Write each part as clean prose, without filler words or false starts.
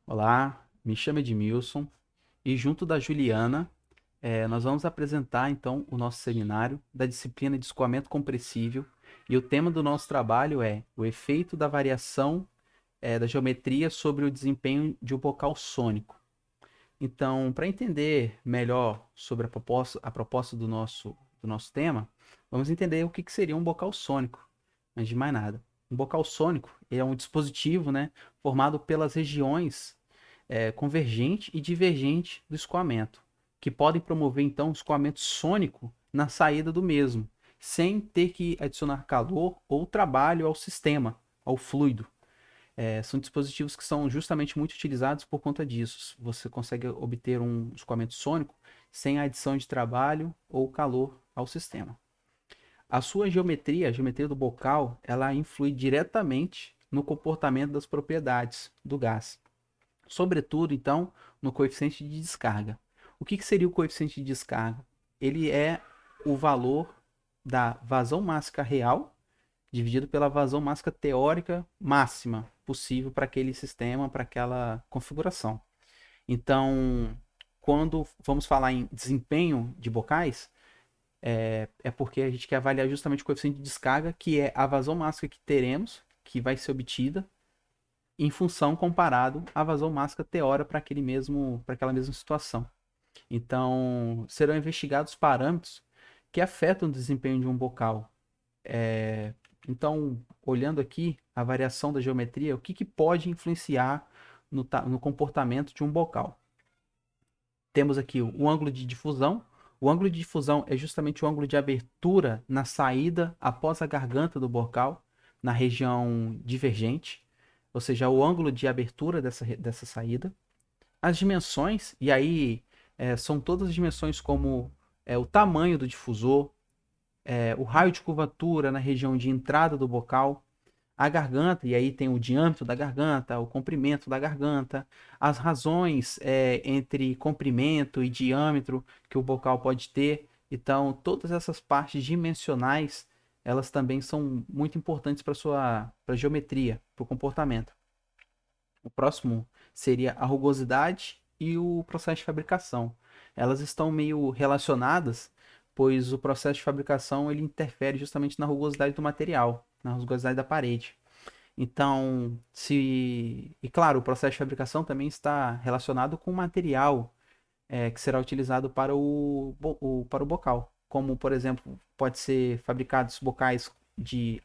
Olá, me chamo Edmilson e junto da Juliana, nós vamos apresentar então o nosso seminário da disciplina de escoamento compressível e o tema do nosso trabalho é o efeito da variação da geometria sobre o desempenho de um bocal sônico. Então, para entender melhor sobre a proposta do nosso tema, vamos entender o que seria um bocal sônico, antes de mais nada. Um bocal sônico é um dispositivo, né, formado pelas regiões convergente e divergente do escoamento, que podem promover então o escoamento sônico na saída do mesmo, sem ter que adicionar calor ou trabalho ao sistema, ao fluido. São dispositivos que são justamente muito utilizados por conta disso. Você consegue obter um escoamento sônico sem a adição de trabalho ou calor ao sistema. A sua geometria, a geometria do bocal, ela influi diretamente no comportamento das propriedades do gás. Sobretudo, então, no coeficiente de descarga. O que seria o coeficiente de descarga? Ele é o valor da vazão mássica real dividido pela vazão mássica teórica máxima possível para aquele sistema, para aquela configuração. Então, quando vamos falar em desempenho de bocais, é porque a gente quer avaliar justamente o coeficiente de descarga, que é a vazão mássica que teremos, que vai ser obtida em função comparado à vazão mássica teórica para aquela mesma situação. Então, serão investigados parâmetros que afetam o desempenho de um bocal. Então, olhando aqui a variação da geometria, o que pode influenciar no comportamento de um bocal? Temos aqui o ângulo de difusão. O ângulo de difusão é justamente o ângulo de abertura na saída após a garganta do bocal, na região divergente, ou seja, o ângulo de abertura dessa saída. As dimensões, e aí são todas as dimensões como o tamanho do difusor, o raio de curvatura na região de entrada do bocal, a garganta, e aí tem o diâmetro da garganta, o comprimento da garganta, as razões entre comprimento e diâmetro que o bocal pode ter. Então, todas essas partes dimensionais, elas também são muito importantes para sua pra geometria, para o comportamento. O próximo seria a rugosidade e o processo de fabricação. Elas estão meio relacionadas, pois o processo de fabricação ele interfere justamente na rugosidade do material, na rugosidade da parede. Então, se. E claro, o processo de fabricação também está relacionado com o material que será utilizado para o bocal. Como, por exemplo, pode ser fabricados bocais de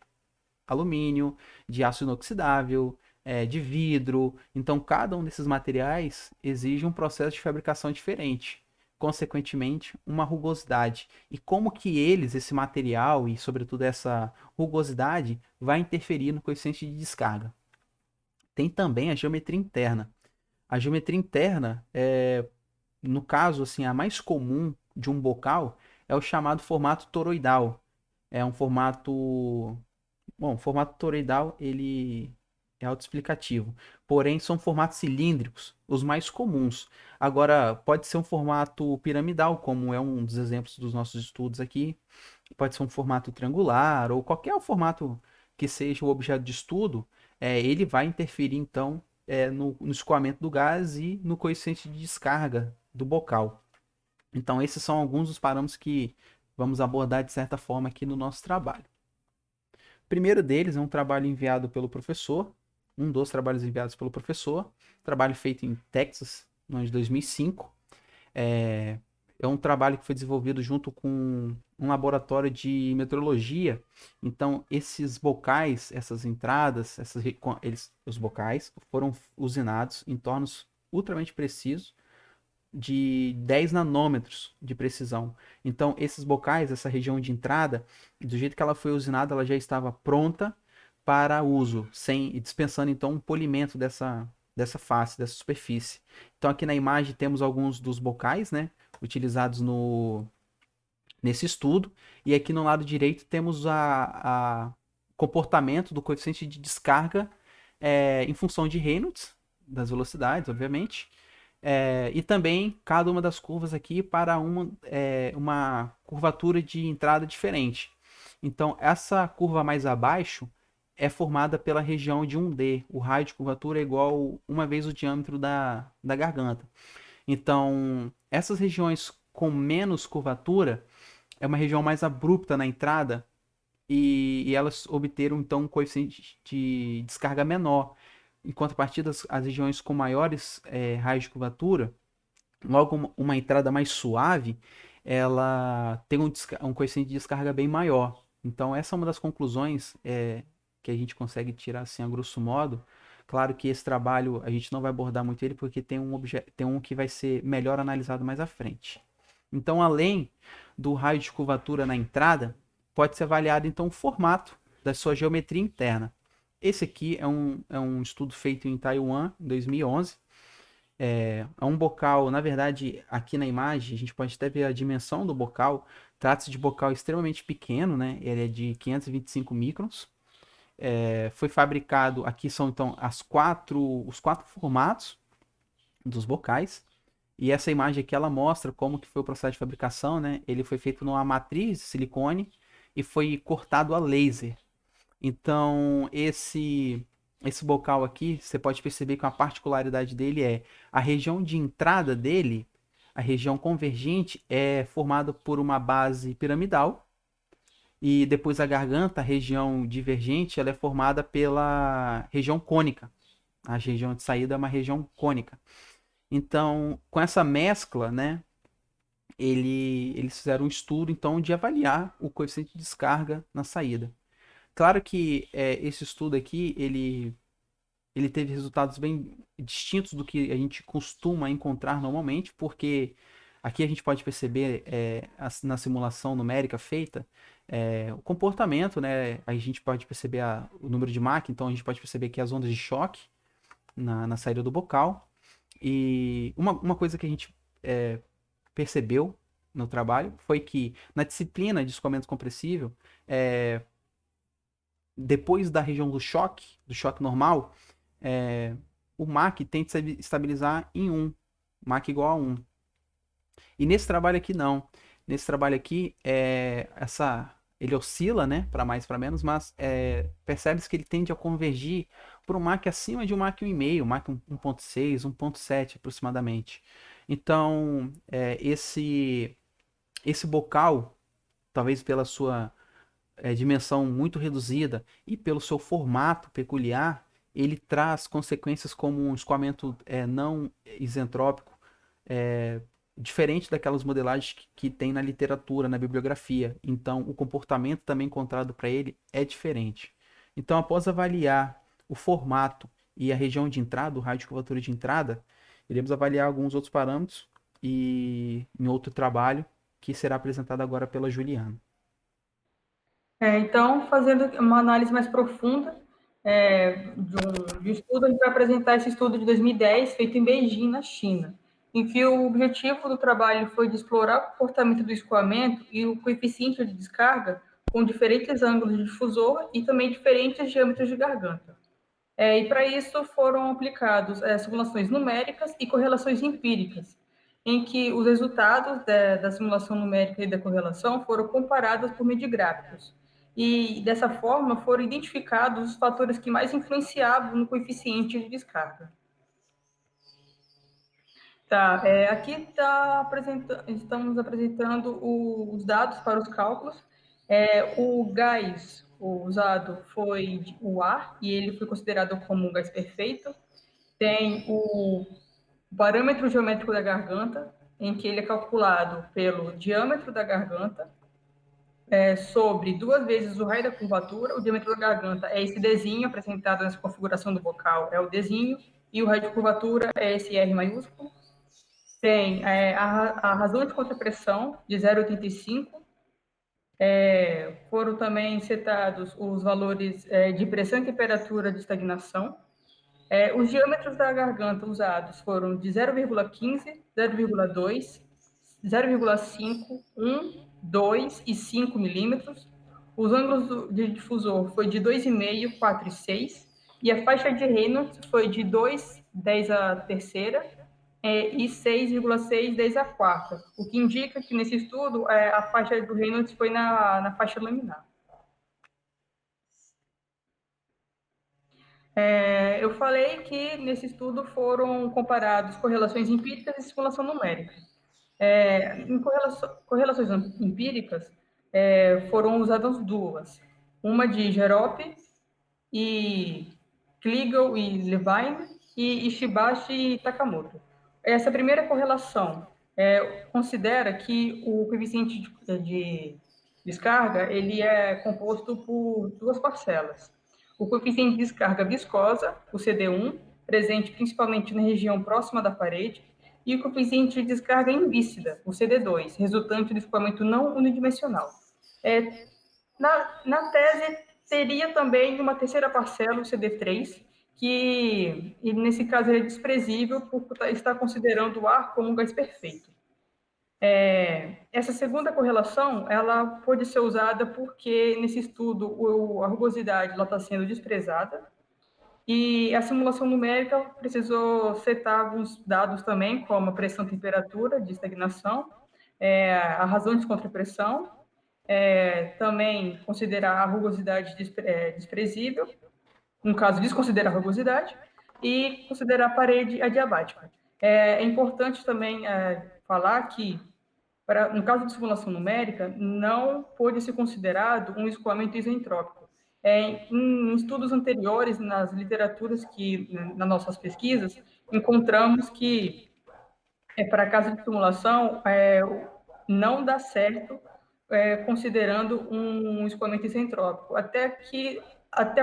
alumínio, de aço inoxidável, de vidro. Então, cada um desses materiais exige um processo de fabricação diferente. Consequentemente, uma rugosidade. E como que eles, esse material e, sobretudo, essa rugosidade, vai interferir no coeficiente de descarga? Tem também a geometria interna. A geometria interna, no caso, assim, a mais comum de um bocal é o chamado formato toroidal. É um formato. Bom, o formato toroidal ele é autoexplicativo. Porém, são formatos cilíndricos, os mais comuns. Agora, pode ser um formato piramidal, como é um dos exemplos dos nossos estudos aqui. Pode ser um formato triangular, ou qualquer formato que seja o objeto de estudo, ele vai interferir, então, no escoamento do gás e no coeficiente de descarga do bocal. Então, esses são alguns dos parâmetros que vamos abordar de certa forma aqui no nosso trabalho. O primeiro deles é um trabalho enviado pelo professor, um dos trabalhos enviados pelo professor, trabalho feito em Texas, no ano de 2005. É, é um trabalho que foi desenvolvido junto com um laboratório de meteorologia. Então, esses bocais, essas entradas, os bocais foram usinados em tornos ultramente precisos de 10 nanômetros de precisão. Então, esses bocais, essa região de entrada, do jeito que ela foi usinada, ela já estava pronta para uso, sem dispensando então um polimento dessa face, dessa superfície. Então, aqui na imagem temos alguns dos bocais, né, utilizados nesse estudo, e aqui no lado direito temos a comportamento do coeficiente de descarga em função de Reynolds, das velocidades, obviamente, e também cada uma das curvas aqui para uma curvatura de entrada diferente. Então, essa curva mais abaixo é formada pela região de 1D. O raio de curvatura é igual uma vez o diâmetro da garganta. Então, essas regiões com menos curvatura é uma região mais abrupta na entrada e elas obteram então um coeficiente de descarga menor. Em contrapartida, as regiões com maiores raios de curvatura, logo uma entrada mais suave, ela tem um coeficiente de descarga bem maior. Então, essa é uma das conclusões que a gente consegue tirar assim, a grosso modo. Claro que esse trabalho a gente não vai abordar muito ele, porque tem um que vai ser melhor analisado mais à frente. Então, além do raio de curvatura na entrada, pode ser avaliado então o formato da sua geometria interna. Esse aqui é um estudo feito em Taiwan, em 2011. É um bocal, na verdade, aqui na imagem, a gente pode até ver a dimensão do bocal. Trata-se de bocal extremamente pequeno, né? Ele é de 525 microns. Foi fabricado, aqui são então os quatro formatos dos bocais. E essa imagem aqui, ela mostra como que foi o processo de fabricação, né? Ele foi feito numa matriz de silicone e foi cortado a laser. Então, esse bocal aqui, você pode perceber que uma particularidade dele é a região de entrada dele, a região convergente, é formada por uma base piramidal, e depois a garganta, a região divergente, ela é formada pela região cônica. A região de saída é uma região cônica. Então, com essa mescla, né, eles fizeram um estudo então de avaliar o coeficiente de descarga na saída. Claro que esse estudo aqui, ele teve resultados bem distintos do que a gente costuma encontrar normalmente, porque aqui a gente pode perceber na simulação numérica feita o comportamento, né? A gente pode perceber o número de Mach, então a gente pode perceber que as ondas de choque na saída do bocal. E uma coisa que a gente percebeu no trabalho foi que na disciplina de escoamento compressível, depois da região do choque normal, o Mach tende a se estabilizar em 1, Mach igual a 1. E nesse trabalho aqui não. Nesse trabalho aqui, ele oscila, né, para mais para menos, mas percebe-se que ele tende a convergir para um Mach acima de um Mach 1,5, Mach 1,6, 1,7 aproximadamente. Então, esse bocal, talvez pela sua dimensão muito reduzida e pelo seu formato peculiar, ele traz consequências como um escoamento não isentrópico, é, diferente daquelas modelagens que tem na literatura, na bibliografia. Então, o comportamento também encontrado para ele é diferente. Então, após avaliar o formato e a região de entrada, o raio de curvatura de entrada, iremos avaliar alguns outros parâmetros e em outro trabalho que será apresentado agora pela Juliana. Então, fazendo uma análise mais profunda de um estudo, a gente vai apresentar esse estudo de 2010, feito em Beijing, na China, em que o objetivo do trabalho foi de explorar o comportamento do escoamento e o coeficiente de descarga com diferentes ângulos de difusor e também diferentes diâmetros de garganta. E para isso foram aplicados simulações numéricas e correlações empíricas, em que os resultados da simulação numérica e da correlação foram comparados por meio de gráficos. E dessa forma foram identificados os fatores que mais influenciavam no coeficiente de descarga. Tá, aqui estamos apresentando os dados para os cálculos. O gás usado foi o ar, e ele foi considerado como um gás perfeito. Tem o parâmetro geométrico da garganta, em que ele é calculado pelo diâmetro da garganta, sobre 2 vezes o raio da curvatura. O diâmetro da garganta é esse Dzinho apresentado nessa configuração do bocal, é o Dzinho, e o raio de curvatura é esse R maiúsculo. Tem a razão de contrapressão de 0,85. Foram também setados os valores de pressão e temperatura de estagnação. Os diâmetros da garganta usados foram de 0,15, 0,2, 0,5, 1, 2 e 5 milímetros. Os ângulos de difusor foi de 2,5, 4 e 6. E a faixa de Reynolds foi de 2, 10 a terceira, e 6,6, 10 a quarta. O que indica que nesse estudo a faixa do Reynolds foi na faixa laminar. Eu falei que nesse estudo foram comparados correlações empíricas e simulação numérica. Em correlações empíricas, foram usadas duas. Uma de Gerope e Kliegel e Levine e Ishibashi e Takamoto. Essa primeira correlação considera que o coeficiente de descarga ele é composto por duas parcelas. O coeficiente de descarga viscosa, o CD1, presente principalmente na região próxima da parede, e o coeficiente de descarga invícida, o CD2, resultante do escoamento não unidimensional. Na tese, teria também uma terceira parcela, o CD3, que e nesse caso ele é desprezível por estar considerando o ar como um gás perfeito. Essa segunda correlação, ela pode ser usada porque nesse estudo a rugosidade está sendo desprezada e a simulação numérica precisou setar alguns dados também, como a pressão e temperatura de estagnação, a razão de contrapressão, também considerar a rugosidade desprezível, no caso, desconsiderar a rugosidade, e considerar a parede adiabática. É importante também falar que, no caso de simulação numérica, não pode ser considerado um escoamento isentrópico. Em estudos anteriores, nas literaturas nas nossas pesquisas, encontramos que, para caso de simulação, não dá certo considerando um escoamento isentrópico, até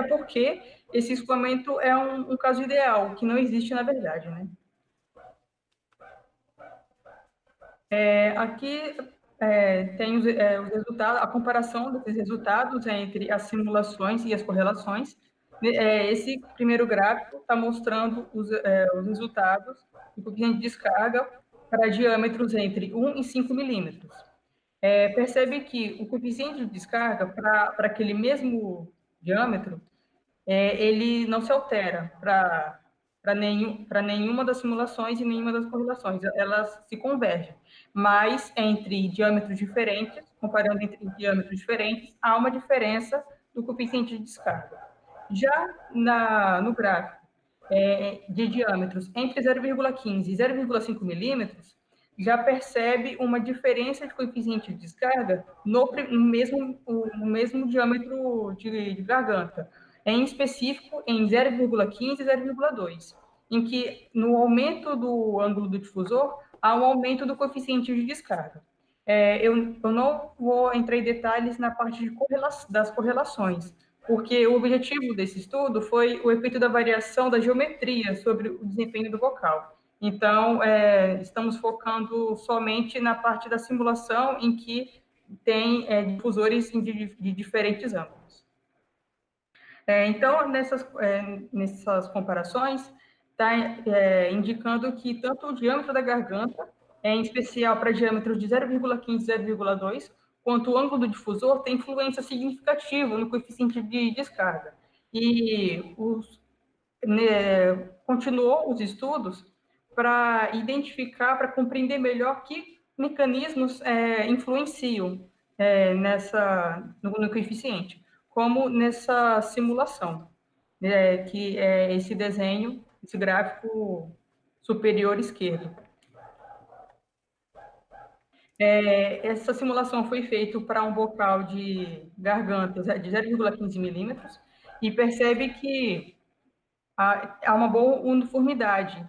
porque esse escoamento é um caso ideal, que não existe na verdade, né? Aqui tem os resultados, a comparação desses resultados entre as simulações e as correlações. Esse primeiro gráfico está mostrando os resultados do coeficiente de descarga para diâmetros entre 1 e 5 milímetros. Percebe que o coeficiente de descarga para aquele mesmo diâmetro, ele não se altera para nenhuma das simulações e nenhuma das correlações, elas se convergem. Mas entre diâmetros diferentes, comparando entre diâmetros diferentes, há uma diferença do coeficiente de descarga. Já no gráfico de diâmetros entre 0,15 e 0,5 milímetros, já percebe uma diferença de coeficiente de descarga no mesmo diâmetro de garganta, em específico em 0,15 e 0,2, em que no aumento do ângulo do difusor há um aumento do coeficiente de descarga. Eu não vou entrar em detalhes na parte das correlações, porque o objetivo desse estudo foi o efeito da variação da geometria sobre o desempenho do vocal. Então, estamos focando somente na parte da simulação em que tem difusores de diferentes ângulos. Então, nessas comparações, está indicando que tanto o diâmetro da garganta, em especial para diâmetros de 0,15 e 0,2, quanto o ângulo do difusor tem influência significativa no coeficiente de descarga. E continuou os estudos para identificar, para compreender melhor que mecanismos influenciam no coeficiente, como nessa simulação, que é esse desenho, esse gráfico superior esquerdo. Essa simulação foi feita para um bocal de garganta de 0,15 milímetros e percebe que há uma boa uniformidade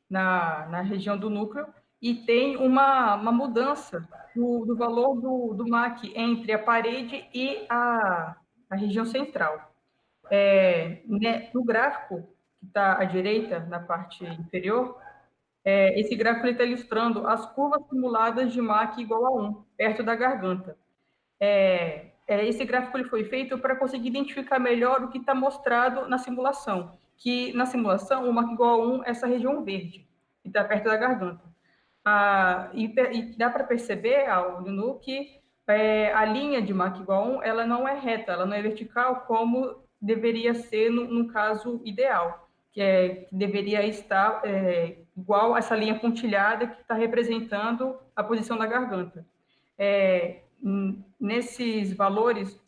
na região do núcleo e tem uma mudança do valor do MAC entre a parede e a região central. No gráfico, que está à direita, na parte inferior, esse gráfico está ilustrando as curvas simuladas de MAC igual a 1, perto da garganta. Esse gráfico ele foi feito para conseguir identificar melhor o que está mostrado na simulação, que na simulação o MAC igual a 1 é essa região verde, que está perto da garganta. E dá para perceber, ao olho nu, que a linha de MAC igual a 1 ela não é reta, ela não é vertical como deveria ser no caso ideal, que deveria estar igual a essa linha pontilhada que está representando a posição da garganta. Nesses valores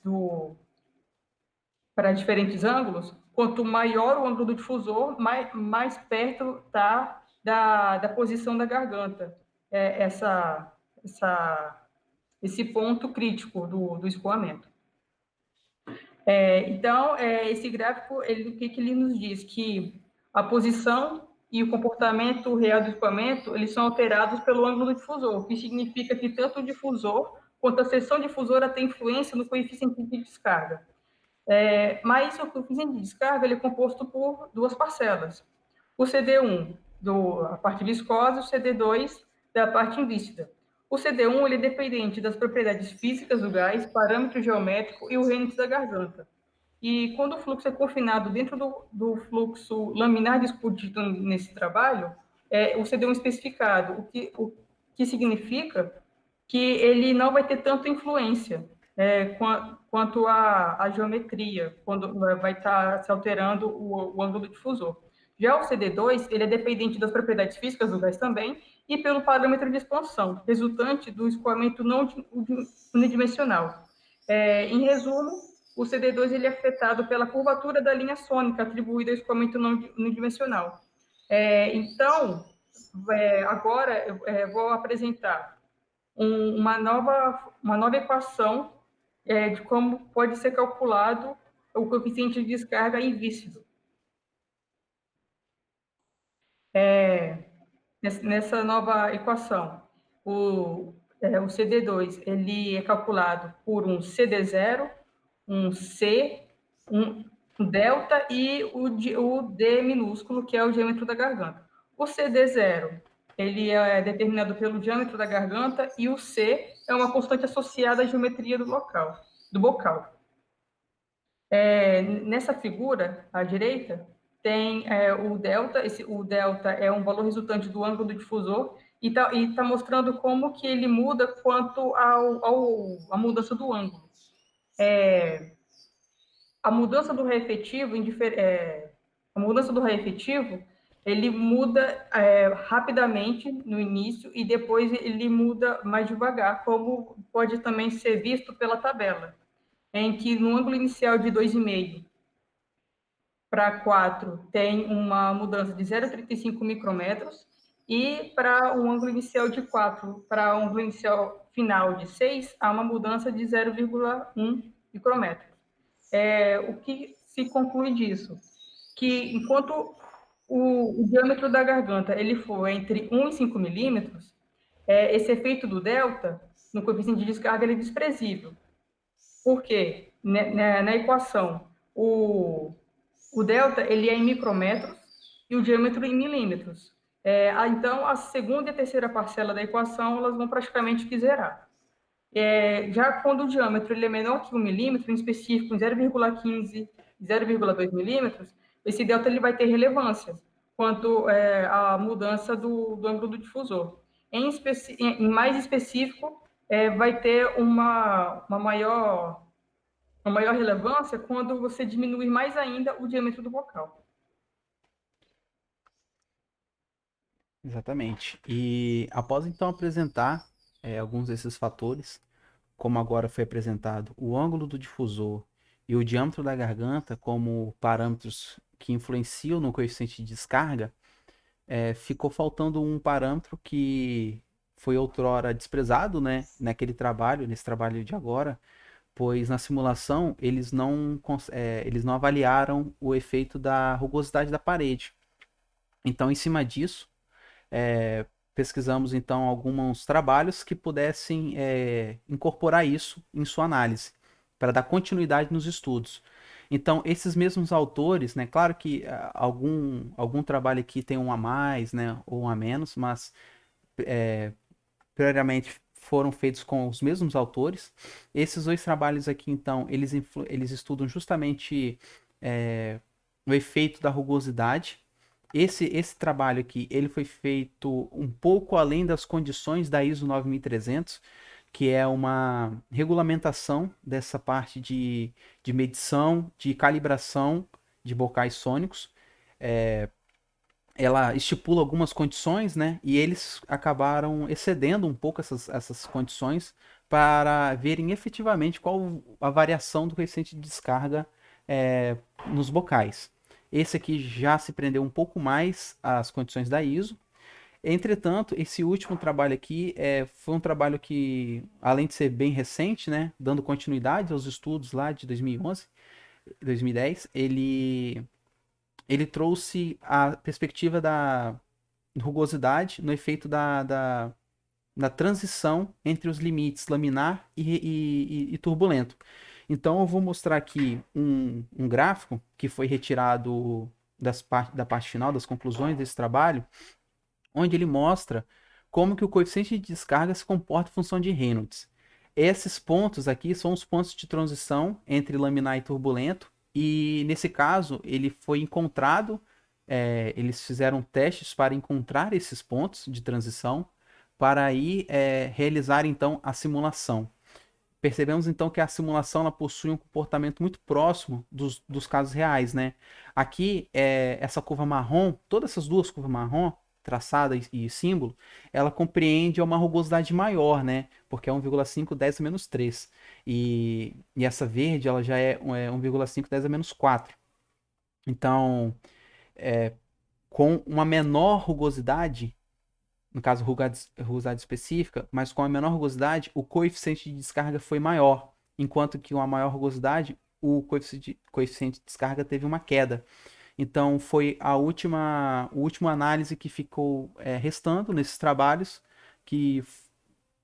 para diferentes ângulos, Quanto maior o ângulo do difusor, mais perto está da posição da garganta. Esse ponto crítico do escoamento. Então, esse gráfico, o que ele nos diz? Que a posição e o comportamento real do escoamento, eles são alterados pelo ângulo do difusor, o que significa que tanto o difusor quanto a seção difusora tem influência no coeficiente de descarga. Mas o coeficiente de descarga ele é composto por duas parcelas. O CD1, da parte viscosa, e o CD2, da parte invíscida. O CD1 ele é dependente das propriedades físicas do gás, parâmetro geométrico e o rênite da garganta. E quando o fluxo é confinado dentro do fluxo laminar discutido nesse trabalho, o CD1 especificado, o que significa que ele não vai ter tanta influência quanto a geometria, quando vai estar se alterando o ângulo difusor. Já o CD2, ele é dependente das propriedades físicas do gás também e pelo parâmetro de expansão, resultante do escoamento não unidimensional. Em resumo, o CD2 ele é afetado pela curvatura da linha sônica atribuída ao escoamento não unidimensional. Então, agora eu vou apresentar uma nova equação de como pode ser calculado o coeficiente de descarga invícido. Nessa nova equação, o CD2 ele é calculado por um CD0, um C, um delta e o D minúsculo, que é o diâmetro da garganta. O CD0 ele é determinado pelo diâmetro da garganta e o C é uma constante associada à geometria do bocal. Nessa figura, à direita, tem o delta. O delta é um valor resultante do ângulo do difusor e tá mostrando como que ele muda quanto à mudança do ângulo. A mudança do raio efetivo, ele muda rapidamente no início e depois ele muda mais devagar, como pode também ser visto pela tabela, em que no ângulo inicial de 2,5 para 4 tem uma mudança de 0,35 micrômetros e para um ângulo inicial de 4 para um ângulo inicial final de 6 há uma mudança de 0,1 micrômetro. O que se conclui disso? Que enquanto o diâmetro da garganta ele for entre 1 e 5 milímetros, esse efeito do delta no coeficiente de descarga ele é desprezível. Por quê? Na equação, o delta ele é em micrômetros e o diâmetro em milímetros. Então, a segunda e a terceira parcela da equação elas vão praticamente que zerar. Já quando o diâmetro ele é menor que 1 milímetro, em específico em 0,15, 0,2 milímetros, esse delta ele vai ter relevância quanto à mudança do ângulo do difusor. Em mais específico, vai ter uma maior relevância quando você diminuir mais ainda o diâmetro do bocal. Exatamente. E após então apresentar alguns desses fatores, como agora foi apresentado o ângulo do difusor e o diâmetro da garganta como parâmetros que influenciam no coeficiente de descarga, ficou faltando um parâmetro que foi outrora desprezado, né, nesse trabalho de agora, pois na simulação eles não avaliaram o efeito da rugosidade da parede. Então, em cima disso, pesquisamos então alguns trabalhos que pudessem incorporar isso em sua análise, para dar continuidade nos estudos. Então, esses mesmos autores, né, claro que algum trabalho aqui tem um a mais, né, ou um a menos, mas prioriamente foram feitos com os mesmos autores. Esses dois trabalhos aqui, então, eles estudam justamente o efeito da rugosidade. Esse trabalho aqui, ele foi feito um pouco além das condições da ISO 9300, que é uma regulamentação dessa parte de medição, de calibração de bocais sônicos. Ela estipula algumas condições, né? E eles acabaram excedendo um pouco essas condições para verem efetivamente qual a variação do coeficiente de descarga nos bocais. Esse aqui já se prendeu um pouco mais às condições da ISO. Entretanto, esse último trabalho aqui foi um trabalho que, além de ser bem recente, né, dando continuidade aos estudos lá de 2011, 2010, ele trouxe a perspectiva da rugosidade no efeito da transição entre os limites laminar e turbulento. Então, eu vou mostrar aqui um gráfico que foi retirado da parte final, das conclusões desse trabalho, onde ele mostra como que o coeficiente de descarga se comporta em função de Reynolds. Esses pontos aqui são os pontos de transição entre laminar e turbulento, e nesse caso ele foi encontrado, eles fizeram testes para encontrar esses pontos de transição, para aí realizar então a simulação. Percebemos então que a simulação ela possui um comportamento muito próximo dos casos reais, né? Aqui, essa curva marrom, todas essas duas curvas marrom, traçada e símbolo, ela compreende uma rugosidade maior, né? Porque é 1,5 10 a menos 3. E essa verde, ela já é 1,5 10 a menos 4. Então, com uma menor rugosidade, no caso rugosidade específica, mas com a menor rugosidade, o coeficiente de descarga foi maior, enquanto que com a maior rugosidade, o coeficiente de descarga teve uma queda. Então foi a última análise que ficou restando nesses trabalhos, que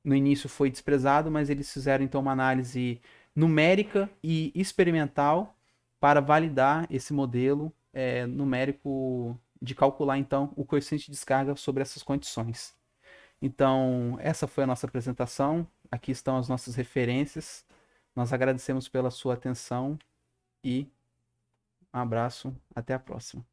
no início foi desprezado, mas eles fizeram então uma análise numérica e experimental para validar esse modelo numérico de calcular então o coeficiente de descarga sobre essas condições. Então, essa foi a nossa apresentação. Aqui estão as nossas referências. Nós agradecemos pela sua atenção e um abraço. Até a próxima.